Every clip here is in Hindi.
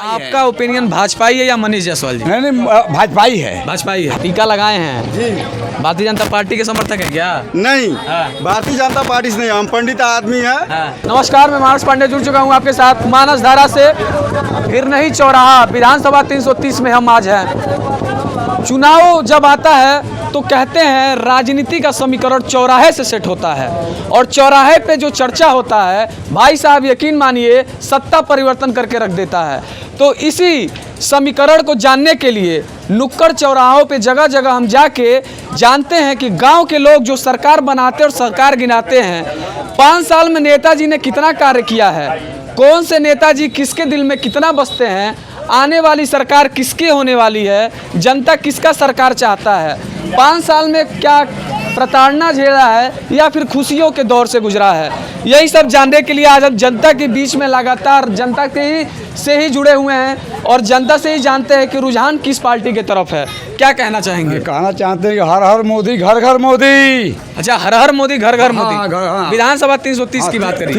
आपका ओपिनियन भाजपा ही है या मनीष जायसवाल जी? नहीं भाजपा ही है। भाजपा ही है। टीका लगाए हैं जी। भारतीय जनता पार्टी के समर्थक है क्या? नहीं, हाँ। भारतीय जनता पार्टी से नहीं, हम पंडित आदमी हैं। नमस्कार, मैं मानस पांडे जुड़ चुका हूँ आपके साथ मानस धारा से। फिर नहीं चौराहा, विधानसभा 330 में हम आज हैं। चुनाव जब आता है तो कहते हैं राजनीति का समीकरण चौराहे से सेट होता है, और चौराहे पे जो चर्चा होता है भाई साहब यकीन मानिए सत्ता परिवर्तन करके रख देता है। तो इसी समीकरण को जानने के लिए नुक्कड़ चौराहों पे जगह जगह हम जाके जानते हैं कि गांव के लोग जो सरकार बनाते और सरकार गिनाते हैं, 5 साल में नेताजी ने कितना कार्य किया है, कौन से नेताजी किसके दिल में कितना बसते हैं, आने वाली सरकार किसकी होने वाली है, जनता किसका सरकार चाहता है, 5 साल में क्या प्रताड़ना झेला है या फिर खुशियों के दौर से गुजरा है, यही सब जानने के लिए आज हम जनता के बीच में लगातार जनता से ही जुड़े हुए हैं और जनता से ही जानते हैं कि रुझान किस पार्टी की तरफ है। क्या कहना चाहेंगे? कहना चाहते हैं कि हर हर मोदी घर घर मोदी। अच्छा, हर हर मोदी घर घर मोदी। हाँ। विधानसभा 330 की बात करें।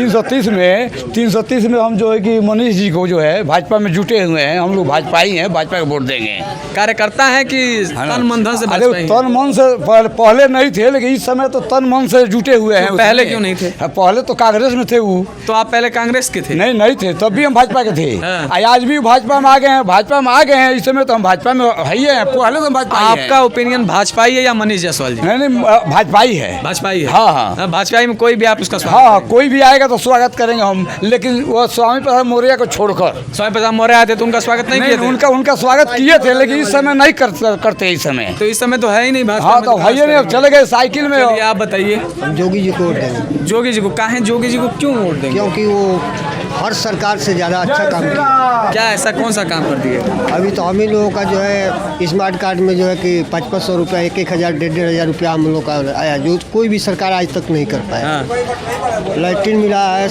330 में हम जो है कि मनीष जी को जो है भाजपा में जुटे हुए हैं, हम लोग भाजपा ही हैं, भाजपा को वोट देंगे। कार्यकर्ता है कि तन मन धन से? अरे तन मन से पहले नहीं थे, लेकिन इस समय तो तन मन से जुटे हुए हैं। तो पहले क्यों नहीं थे? पहले तो कांग्रेस में थे वो। तो आप पहले कांग्रेस के थे? नहीं थे, तब भी हम भाजपा के थे। आज भी भाजपा में आ गए हैं, इस समय तो हम भाजपा में है ही हैं, पहले तो भाजपा। आपका ओपिनियन भाजपा ही है या मनीष जायसवाल जी? नहीं भाजपा ही है। भाजपा ही है। हाँ। भाजपा में कोई भी आप उसका स्वागत? हाँ, कोई भी आएगा तो स्वागत करेंगे हम, लेकिन वो स्वामी प्रसाद मौर्य को छोड़कर। स्वामी प्रसाद मौर्य आए थे तो उनका स्वागत नहीं किए थे? उनका स्वागत किए थे, लेकिन इस समय नहीं करते इस समय। तो इस समय तो है ही नहीं भाजपा। हाँ, तो है ही नहीं, अब चले गए साइकिल में। आप बताइए। जोगी जी को वोट देंगे। जोगी जी को? काहे जोगी जी को क्यों वोट देंगे? क्योंकि वो हर सरकार से ज़्यादा अच्छा काम किया। क्या ऐसा कौन सा काम कर दिए? अभी तो हम ही लोगों का जो है स्मार्ट कार्ड में जो है कि 500 रुपया, 1,000, 1,500 रुपया हम लोग का आया, जो कोई भी सरकार आज तक नहीं कर पाया। लैट्रिन मिला है,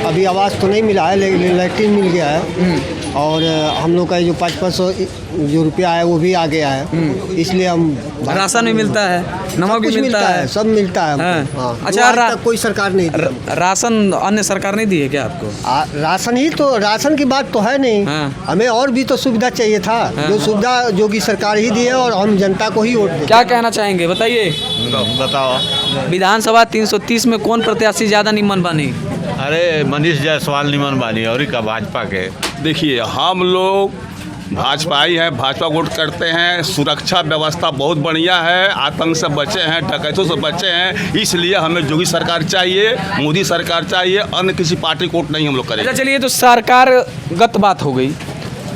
अभी आवास तो नहीं मिला है, लेकिन लैट्रिन मिल गया है। और हम लोग का जो 500 जो रुपया है वो भी आ गया है, इसलिए हम। राशन भी मिलता है, नमक भी मिलता है, सब मिलता है। हाँ। अच्छा, कोई सरकार नहीं राशन अन्य सरकार नहीं दी है क्या आपको? राशन की बात तो है नहीं। हाँ। हमें और भी तो सुविधा चाहिए था। हाँ। जो सुविधा जोगी सरकार ही दी है और हम जनता को ही वोट दें। क्या कहना चाहेंगे, बताइए। बताओ। विधानसभा 330 में कौन प्रत्याशी ज़्यादा निमन बनी? अरे मनीष जायसवाल निमन बानी और का भाजपा के। देखिए, हम लोग भाजपा ही हैं, भाजपा वोट करते हैं। सुरक्षा व्यवस्था बहुत बढ़िया है, आतंक से बचे हैं, डकैतों से बचे हैं, इसलिए हमें जोगी सरकार चाहिए, मोदी सरकार चाहिए, अन्य किसी पार्टी को वोट नहीं हम लोग करेंगे। अच्छा चलिए, तो सरकारगत बात हो गई,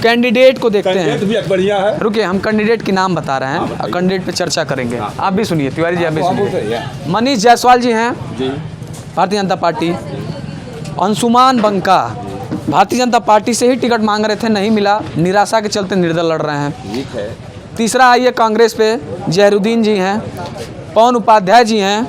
कैंडिडेट को देखते हैं। भी बढ़िया है। रुकिए, हम कैंडिडेट के नाम बता रहे हैं और कैंडिडेट पे चर्चा करेंगे। आप भी सुनिए, तिवारी जी आप भी सुनिए। मनीष जायसवाल जी हैं भारतीय जनता पार्टी। अंशुमान बंका भारतीय जनता पार्टी से ही टिकट मांग रहे थे, नहीं मिला, निराशा के चलते निर्दल लड़ रहे हैं। तीसरा आइए कांग्रेस पे, जहरुद्दीन जी हैं, पवन उपाध्याय जी हैं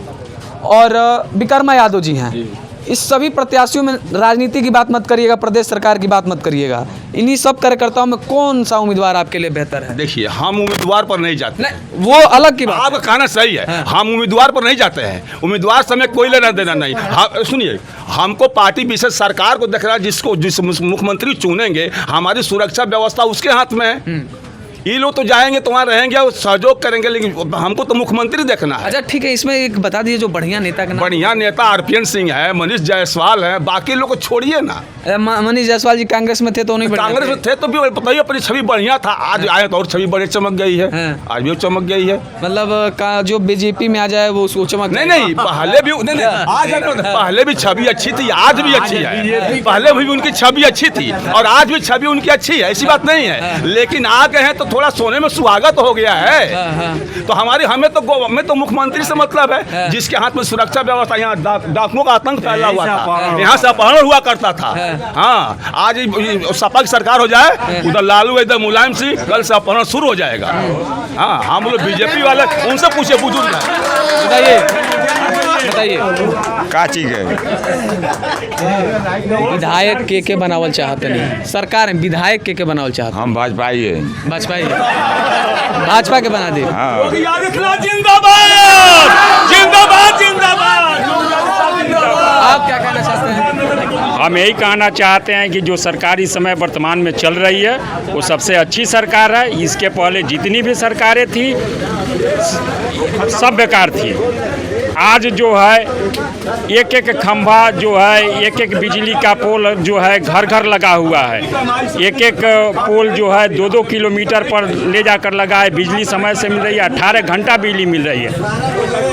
और विक्रमा यादव जी हैं। इस सभी प्रत्याशियों में राजनीति की बात मत करिएगा, प्रदेश सरकार की बात मत करिएगा। इन्हीं सब कार्यकर्ताओं में कौन सा उम्मीदवार आपके लिए बेहतर है? देखिए, हम उम्मीदवार पर नहीं जाते। नहीं, वो अलग की बात। आपका कहना सही है। हाँ। हम उम्मीदवार पर नहीं जाते हैं, उम्मीदवार से हमें कोई लेना देना नहीं। सुनिए, हमको पार्टी विशेष सरकार को देखना, जिस मुख्यमंत्री चुनेंगे, हमारी सुरक्षा व्यवस्था उसके हाथ में है। ये लोग तो जाएंगे तो वहाँ रहेंगे और सहयोग करेंगे, लेकिन हमको तो मुख्यमंत्री देखना है। अच्छा ठीक है, इसमें एक बता दीजिए जो बढ़िया नेता का नाम। बढ़िया नेता आरपीएन सिंह है, मनीष जायसवाल है, बाकी लोग को छोड़िए ना। मनीष जायसवाल जी कांग्रेस में थे तो नहीं? कांग्रेस में थे तो भी बताइए, अपनी छवि बढ़िया था, आज आए तो और छवि बड़ी चमक गई है। आज भी चमक गई है। मतलब जो बीजेपी में आ जाए वो उसको चमक नहीं, पहले भी पहले भी छवि अच्छी थी, आज भी अच्छी है। पहले भी उनकी छवि अच्छी थी और आज भी छवि उनकी अच्छी है, ऐसी बात नहीं है। लेकिन आ गए हैं तो थोड़ा सोने में सुहागत हो गया है। तो हमें तो मुख्यमंत्री से मतलब है, जिसके हाथ में सुरक्षा व्यवस्था। यहाँ डाकुओं का आतंक फैला हुआ था, यहाँ से अपहरण हुआ करता था। हाँ, आज सपा की सरकार हो जाए, उधर लालू इधर मुलायम सिंह, कल से अपहरण शुरू हो जाएगा। हाँ, हम लोग बीजेपी वाले, उनसे पूछे बुजुर्ग बताइए का चीज है। विधायक के बनावल चाहते नहीं, सरकार में विधायक के बनावल चाहते। हम भाजपा ही है। भाजपा ही भाजपा के बना दे। जिंदाबाद जिंदाबाद जिंदाबाद। आप क्या कहना चाहते हैं? हम हम यही कहना चाहते हैं कि जो सरकार इस समय वर्तमान में चल रही है वो सबसे अच्छी सरकार है। इसके पहले जितनी भी सरकारें थी सब बेकार थी। आज जो है एक एक खंभा जो है, एक एक बिजली का पोल जो है घर घर लगा हुआ है। एक एक पोल जो है 2-2 किलोमीटर पर ले जाकर लगा है। बिजली समय से मिल रही है, 18 घंटा बिजली मिल रही है।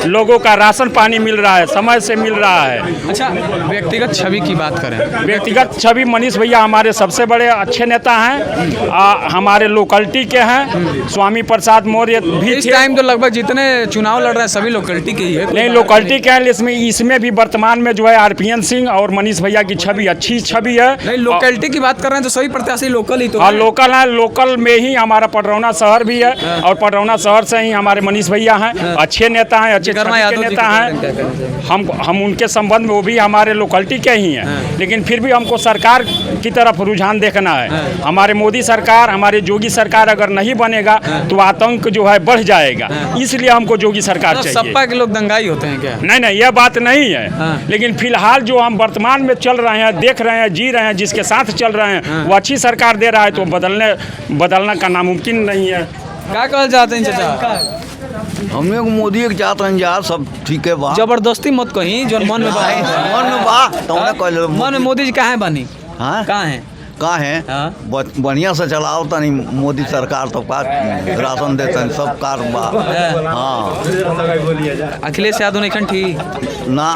लोगों का राशन पानी मिल रहा है, समय से मिल रहा है। अच्छा, व्यक्तिगत छवि की बात करें, व्यक्तिगत छवि मनीष भैया हमारे सबसे बड़े अच्छे नेता हैं। हमारे लोकलिटी के हैं। स्वामी प्रसाद मौर्य भी इस टाइम तो लगभग जितने चुनाव लड़ रहे हैं सभी लोकलिटी के ही है। नहीं, लोकलिटी के हैं। इसमें भी वर्तमान में जो है आरपीएन सिंह और मनीष भैया की छवि अच्छी छवि है। नहीं, लोकलिटी की बात कर रहे हैं तो सभी प्रत्याशी लोकल ही तो हाँ, लोकल है। लोकल में ही हमारा पडरौना शहर भी है और पडरौना शहर से ही हमारे मनीष भैया हैं। अच्छे नेता हैं, अच्छे नेता हैं। हम उनके संबंध में वो भी हमारे लोकलिटी के ही हैं। लेकिन फिर भी हमको सरकार की तरफ रुझान देखना है। हमारे मोदी सरकार, हमारे योगी सरकार अगर नहीं बनेगा तो आतंक जो है बढ़ जाएगा। इसलिए हमको योगी सरकार चाहिए। सपा के लोग दंगाई होते हैं क्या? नहीं, यह बात नहीं है। लेकिन फिलहाल जो हम वर्तमान में चल रहे हैं, देख रहे हैं, जी रहे हैं, जिसके साथ चल रहे हैं वो अच्छी सरकार दे रहा है, तो बदलना का नामुमकिन नहीं है। क्या कहना चाहते हैं चाचा? हम लोग मोदी के चाहते हैं यार, सब ठीक है बा। जबरदस्ती मत कहीं, जो मन में मन में बा तुमने कहले मन में मोदी जी कहाँ बनी? हाँ कहाँ है? कहाँ है? बढ़िया से चलाओ तनी मोदी सरकार, तो का राशन देते हैं, सब कार बा। हाँ, अखिलेश यादव नहीं ठीक ना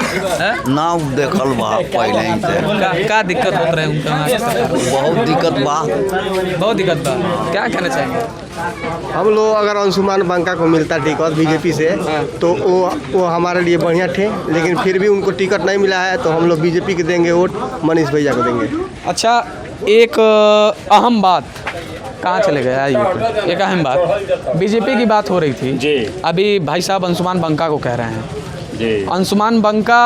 देखल बा पहले ही से। का दिक्कत होत रहे उनका? बहुत दिक्कत बा, बहुत दिक्कत बा। क्या कहना चाहेंगे? हम लोग अगर अंशुमान बंका को मिलता टिकट बीजेपी से तो वो हमारे लिए बढ़िया थे, लेकिन फिर भी उनको टिकट नहीं मिला है तो हम लोग बीजेपी के देंगे वोट, मनीष भैया को देंगे। अच्छा, एक अहम बात कहाँ चले गए आइए, एक अहम बात, बीजेपी की बात हो रही थी जी। अभी भाई साहब अंशुमान बंका को कह रहे हैं जी। अंशुमान बंका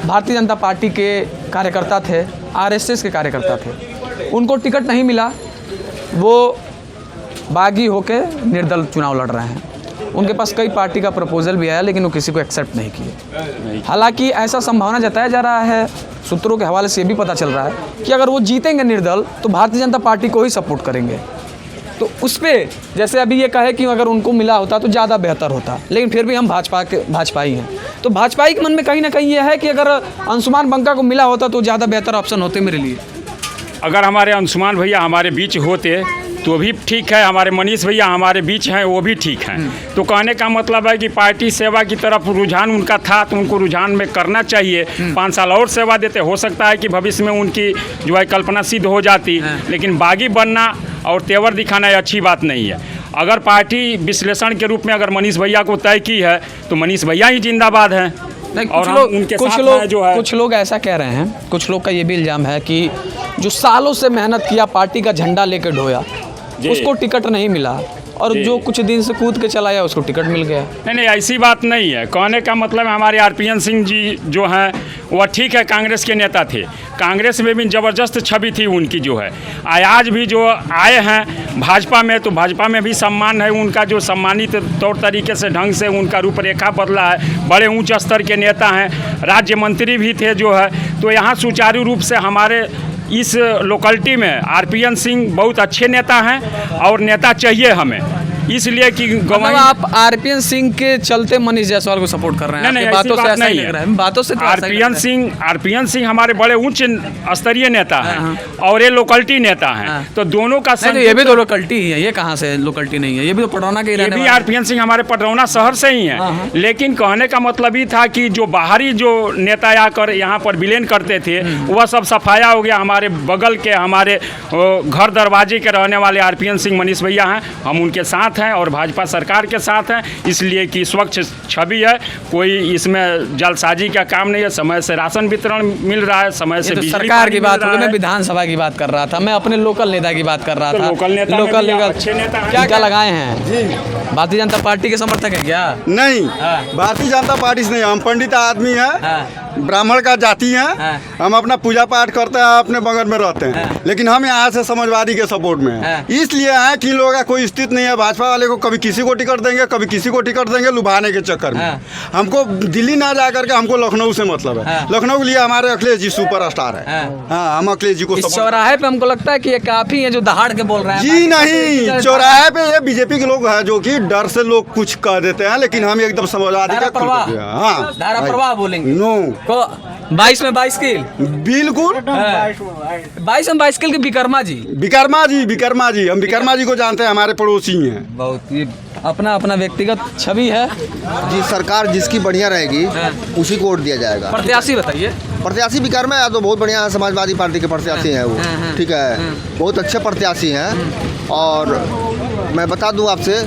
भारतीय जनता पार्टी के कार्यकर्ता थे, आरएसएस के कार्यकर्ता थे। उनको टिकट नहीं मिला, वो बागी होके निर्दल चुनाव लड़ रहे हैं। उनके पास कई पार्टी का प्रपोजल भी आया, लेकिन वो किसी को एक्सेप्ट नहीं किए। हालांकि ऐसा संभावना जताया जा रहा है, सूत्रों के हवाले से ये भी पता चल रहा है कि अगर वो जीतेंगे निर्दल तो भारतीय जनता पार्टी को ही सपोर्ट करेंगे। तो उस पर जैसे अभी ये कहे कि अगर उनको मिला होता तो ज़्यादा बेहतर होता, लेकिन फिर भी हम भाजपा ही हैं। तो भाजपा के मन में कहीं ना कहीं ये है कि अगर अंशुमान बंका को मिला होता तो ज़्यादा बेहतर ऑप्शन होते मेरे लिए। अगर हमारे अंशुमान भैया हमारे बीच होते तो भी ठीक है, हमारे मनीष भैया हमारे बीच हैं वो भी ठीक हैं। तो कहने का मतलब है कि पार्टी सेवा की तरफ रुझान उनका था, तो उनको रुझान में करना चाहिए। 5 साल और सेवा देते, हो सकता है कि भविष्य में उनकी जो है कल्पना सिद्ध हो जाती। लेकिन बागी बनना और तेवर दिखाना ये अच्छी बात नहीं है। अगर पार्टी विश्लेषण के रूप में अगर मनीष भैया को तय की है तो मनीष भैया ही जिंदाबाद हैं। और कुछ लोग ऐसा कह रहे हैं, कुछ लोग का ये भी इल्ज़ाम है कि जो सालों से मेहनत किया, पार्टी का झंडा लेकर ढोया, उसको टिकट नहीं मिला, और जो कुछ दिन से कूद के चलाया उसको टिकट मिल गया। नहीं, ऐसी बात नहीं है। कहने का मतलब हमारे आरपीएन सिंह जी जो हैं वह ठीक है, कांग्रेस के नेता थे, कांग्रेस में भी ज़बरदस्त छवि थी उनकी जो है। आज भी जो आए हैं भाजपा में, तो भाजपा में भी सम्मान है उनका, जो सम्मानित तौर तरीके से ढंग से उनका रूपरेखा बदला है। बड़े ऊंच स्तर के नेता हैं, राज्य मंत्री भी थे जो है। तो यहाँ सुचारू रूप से हमारे इस लोकलिटी में आरपीएन सिंह बहुत अच्छे नेता हैं और नेता चाहिए हमें, इसलिए कि मतलब आप आरपीएन सिंह के चलते मनीष जायसवाल को सपोर्ट कर रहे हैं? नहीं, बातों से ऐसा नहीं लग रहा है। बातों से आरपीएन सिंह हमारे बड़े उच्च स्तरीय नेता हैं और ये लोकलिटी नेता हैं। तो दोनों का ये भी तो लोकलिटी ही है, ये कहाँ से लोकलिटी नहीं है? ये भी तो पडरौना के रहने वाले। आरपीएन सिंह हमारे पडरौना शहर से ही हैं। लेकिन कहने का मतलब ही था कि जो बाहरी जो नेता आकर यहाँ पर विलीन करते थे वह सब सफाया हो गया। हमारे बगल के, हमारे घर दरवाजे के रहने वाले आरपीएन सिंह मनीष भैया हैं, हम उनके साथ हैं और भाजपा सरकार के साथ हैं, इसलिए कि स्वच्छ छवि है, कोई इसमें जलसाजी का काम नहीं है। समय से राशन वितरण मिल रहा है, समय से तो सरकार की बात हो गई, मैं विधानसभा की बात कर रहा था, मैं अपने लोकल नेता की बात कर रहा था। लोकल नेता क्या लगाए हैं? भारतीय जनता पार्टी के समर्थक है क्या? नहीं, भारतीय जनता पार्टी से नहीं, हम पंडित आदमी हैं, ब्राह्मण का जाति हैं, हम अपना पूजा पाठ करते हैं, अपने बगल में रहते हैं, लेकिन हम यहाँ से समाजवादी के सपोर्ट में हैं। इसलिए आए कि लोगों का कोई स्थिति नहीं है, भाजपा भाजपा वाले को कभी किसी को टिकट देंगे, कभी किसी को टिकट देंगे, लुभाने के चक्कर में। हमको दिल्ली ना जा करके हमको लखनऊ से मतलब है। लखनऊ के लिए हमारे अखिलेश जी सुपर स्टार है। हाँ, हम अखिलेश जी को इस चौराहे पे हमको लगता है कि ये काफी है जो दहाड़ के बोल रहे हैं। जी नहीं, चौराहे पे ये बीजेपी के लोग हैं जो कि डर से लोग कुछ कह देते हैं, लेकिन हम एकदम समझदारी धारा के प्रवाह। हाँ, धारा प्रवाह बोलेंगे। नो, 22 में 22 किल, बिल्कुल 22 में 22 किल के विकर्मा जी। विकर्मा जी, हम विकर्मा जी को जानते हैं, हमारे पड़ोसी हैं। बहुत ये अपना अपना व्यक्तिगत छवि है। जी, सरकार जिसकी बढ़िया रहेगी उसी को वोट दिया जाएगा। प्रत्याशी बताइए। प्रत्याशी विकर्मा यादव बहुत बढ़िया है, समाजवादी पार्टी के प्रत्याशी हैं वो, ठीक है, बहुत अच्छे प्रत्याशी हैं। और मैं बता दूं आपसे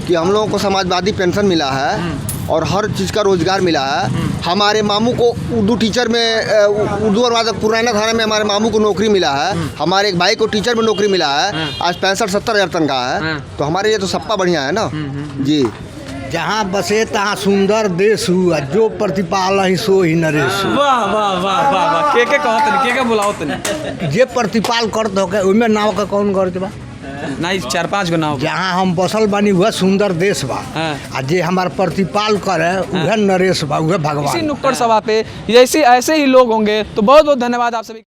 कि हम लोगों को समाजवादी पेंशन मिला है और हर चीज़ का रोजगार मिला है। हमारे मामू को उर्दू टीचर में उर्दू और पुराना थाना में हमारे मामू को नौकरी मिला है। हमारे एक भाई को टीचर में नौकरी मिला है, आज 65-70 हज़ार तनख्वाह है। तो हमारे लिए तो सप्पा बढ़िया है ना जी। जहाँ बसे तहाँ सुंदर देश हुआ, जो प्रतिपाल ही सो ही नरेश। वाह वाह वाह वाह वाह, के कहत के बुलाओ तनी। जे प्रतिपाल करत हो उनमें नाव का कौन करत बा? नहीं 4-5 गो नाव। जहाँ हम बसल बानी वह सुंदर देश बा, आ जे हमार प्रतिपाल करे वह नरेश बा, वह भगवान। इसी नुक्कड़ सभा पे ऐसे ही लोग होंगे। तो बहुत बहुत धन्यवाद आप सभी।